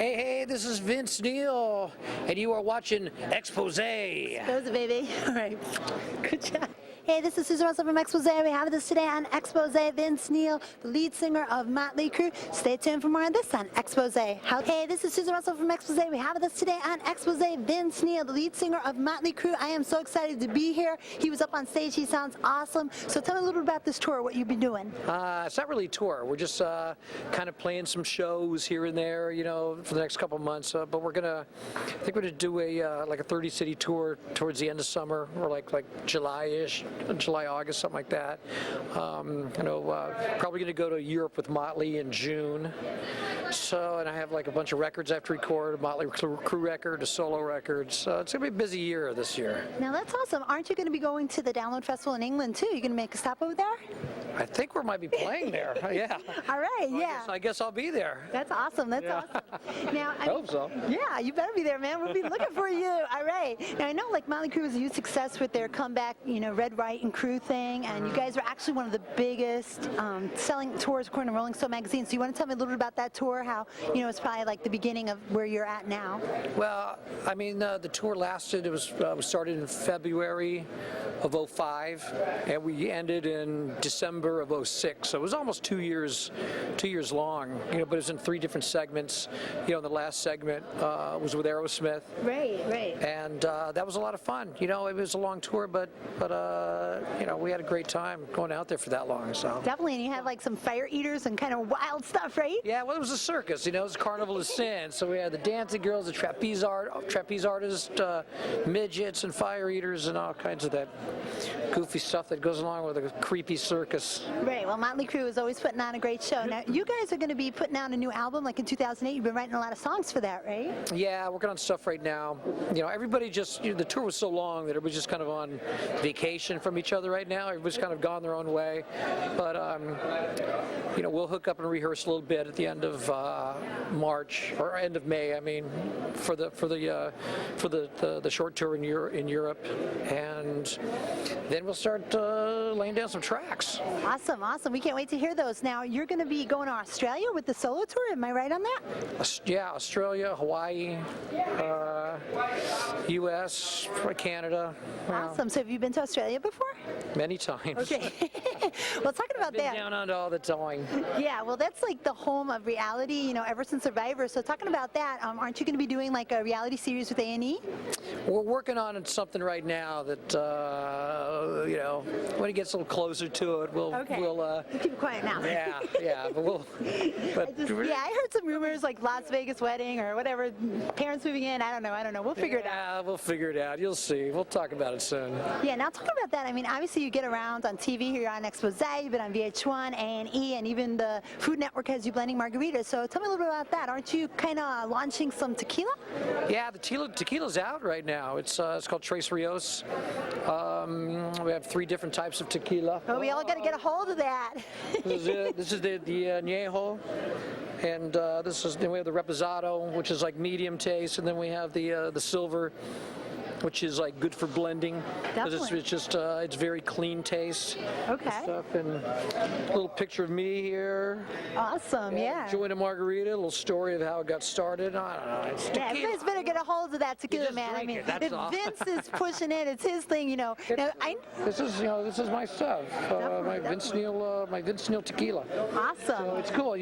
Hey, this is Vince Neil, and you are watching Expose. Expose, baby. All right. Good job. Hey, this is Susan Russell from Expose. We have this today on Expose. Vince Neil, the lead singer of Motley Crue. Stay tuned for more of this on Expose. Hey, this is Susan Russell from Expose. We have this today on Expose. Vince Neil, the lead singer of Motley Crue. I am so excited to be here. He was up on stage. He sounds awesome. So tell me a little bit about this tour, what you've been doing. It's not really a tour. We're just kind of playing some shows here and there, you know, for the next couple of months. But I think we're gonna do a like a 30-city tour towards the end of summer, or like July-ish. July, August, something like that. Probably going to go to Europe with Motley in June. So, and I have like a bunch of records I have to record, a Motley Crue record, a solo record. So it's going to be a busy year this year. Now that's awesome. Aren't you going to be going to the Download Festival in England too? You going to make a stop over there? I think we might be playing there. Yeah. All right. Well, yeah. I guess I'll be there. That's awesome. That's awesome. Now, I hope so. Yeah, you better be there, man. We'll be looking for you. All right. Now I know like Motley Crue was a huge success with their comeback, Red, White, and Crew thing, and you guys were actually one of the biggest selling tours according to Rolling Stone magazine. So you want to tell me a little bit about that tour? How it's probably like the beginning of where you're at now. Well, I mean, the tour lasted. It was we started in February of '05, and we ended in December of '06. So it was almost 2 years long. But it was in 3 different segments. The last segment was with Aerosmith. Right. And that was a lot of fun. It was a long tour, but we had a great time going out there for that long. So definitely, and you had like some fire eaters and kind of wild stuff, right? Yeah, well, it was a circus. It was a carnival of sin. So we had the dancing girls, the trapeze artists, midgets, and fire eaters, and all kinds of that goofy stuff that goes along with a creepy circus. Right. Well, Motley Crue is always putting on a great show. Now, you guys are going to be putting out a new album, like in 2008. You've been writing a lot of songs for that, right? Yeah, working on stuff right now. Everybody just the tour was so long that everybody's just kind of on vacation from each other right now. Everybody's kind of gone their own way, but we'll hook up and rehearse a little bit at the end of March or end of May. I mean, for the short tour in Europe, and then we'll start laying down some tracks. Awesome. We can't wait to hear those. Now, you're going to be going to Australia with the solo tour. Am I right on that? Yeah, Australia, Hawaii, U.S., Canada. Awesome. So have you been to Australia before? Many times. Okay. Well, talking about that. Down under all the time. Yeah, well, that's like the home of reality, ever since Survivor. So talking about that, aren't you going to be doing like a reality series with A&E? We're working on something right now that, when it gets a little closer to it, we'll keep it quiet now. Yeah, but I heard some rumors like Las Vegas wedding or whatever, parents moving in. I don't know. We'll figure it out. Yeah, we'll figure it out. You'll see. We'll talk about it soon. Yeah, now talking about that, I mean, obviously you get around on TV here on Expose, you've been on VH1, A&E, and even the Food Network has you blending margaritas. So tell me a little bit about that. Aren't you kind of launching some tequila? Yeah, the tequila's out right now. It's called Tres Rios. We have 3 different types of tequila. Oh, we all got to get a hold of that. This is the Añejo, and then we have the Reposado, which is like medium taste, and then we have the Silver, which is like good for blending because it's just it's very clean taste. Okay. Stuff, and a little picture of me here. Awesome, yeah. Enjoying a margarita, a little story of how it got started. I don't know. It's tequila. Yeah, everybody's better get a hold of that tequila, man. I mean, if Vince is pushing it, it's his thing, Now, this is my stuff. My Vince Neil tequila. Awesome. So it's cool.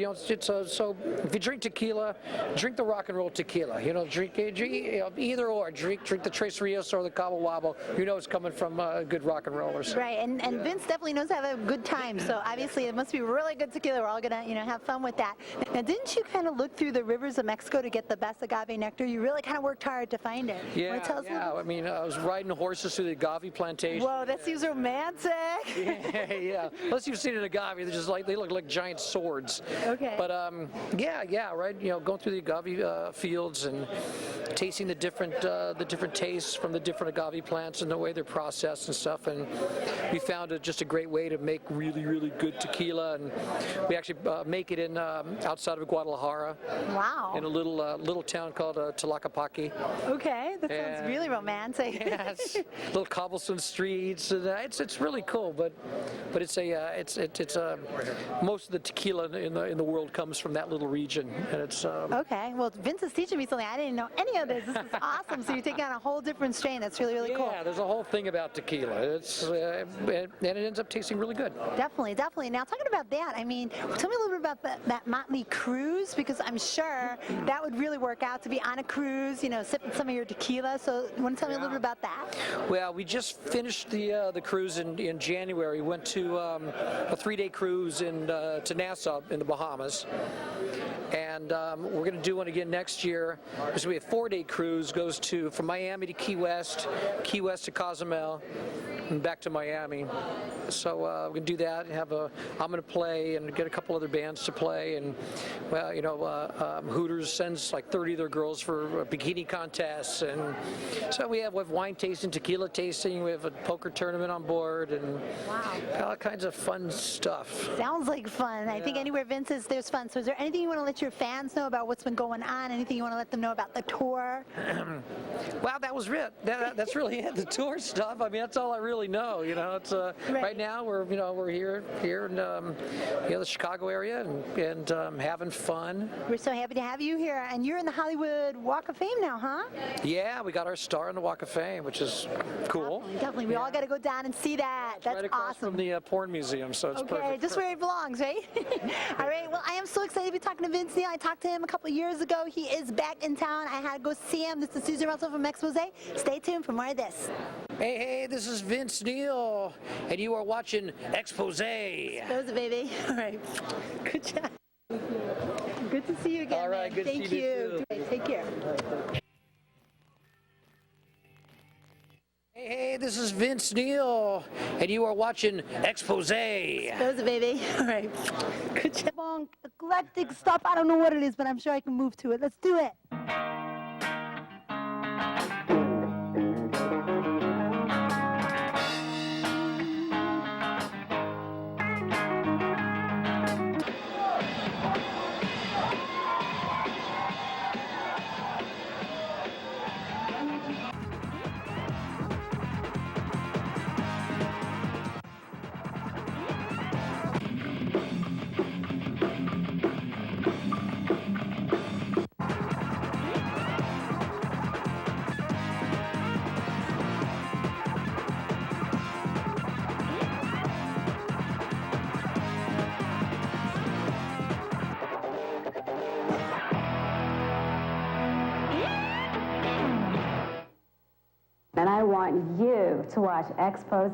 So if you drink tequila, drink the rock and roll tequila. Drink either or. Drink the Tres Rios or the Cabo Wabo. It's coming from good rock and rollers. Right, and Vince definitely knows how to have a good time. So obviously it must be really good tequila. We're all gonna have fun with that. Now, didn't you kind of look through the rivers of Mexico to get the best agave nectar? You really kind of worked hard to find it. Yeah. I mean, I was riding horses through the agave plantation. Whoa, that seems romantic. Yeah. Unless you've seen an agave, they look like giant swords. Okay. But right. Going through the agave fields and tasting the different tastes from the different agave plants and the way they're processed and stuff. And we found it just a great way to make really, really good tequila. And we actually make it in outside of Guadalajara. Wow. In a little town called Tlaquepaque. Okay, that sounds really romantic. Yes, little cobblestone streets, and it's really cool. But it's most of the tequila in the world comes from that little region, and it's. Okay, well, Vince is teaching me something. I didn't know any of this. This is awesome. So you're taking on a whole different strain. That's really, really cool. Yeah, there's a whole thing about tequila. It's and it ends up tasting really good. Definitely, definitely. Now, talking about that, I mean, tell me a little bit about that Motley cruise, because I'm sure that would really work out to be on a cruise, you know, sipping some of your tequila. So you want to tell me a little bit about that? Well, we just finished the cruise in January. We went to a 3-day cruise to Nassau in the Bahamas. And we're going to do one again next year. There's going to be a 4-day cruise, goes from Miami to Key West to Cozumel, and back to Miami. So we're going to do that and I'm going to play and get a couple other bands to play. And, well, you know, Hooters sends like 30 of their girls for bikini contests. And so we have wine tasting, tequila tasting, we have a poker tournament on board, and all kinds of fun stuff. Sounds like fun. I think anywhere Vince is, there's fun. So is there anything you want to let your fans know about what's been going on? Anything you want to let them know about the tour? Well, that was it. That's really it. The tour stuff. I mean, that's all I really know. You know, it's right now we're here in the Chicago area and having fun. We're so happy to have you here, and you're in the Hollywood Walk of Fame now, huh? Yeah, we got our star on the Walk of Fame, which is cool. Definitely. We all got to go down and see that. That's right across awesome. from the porn museum, so it's perfect. Okay, just where it belongs, right? All right. Well, I am so excited to be talking to Vince Neil. I talked to him a couple of years ago. He is back in town. I had to go see him. This is Susan Russell from Expose. Stay tuned for more of this. Hey, this is Vince Neil, and you are watching Expose. Expose, baby. All right. Good job. Good to see you again. All right, man. good to see you too. Take care. Hey, this is Vince Neil, and you are watching Expose. Expose, baby. All right. Good job. Long, eclectic stuff. I don't know what it is, but I'm sure I can move to it. Let's do it. And I want you to watch Expose.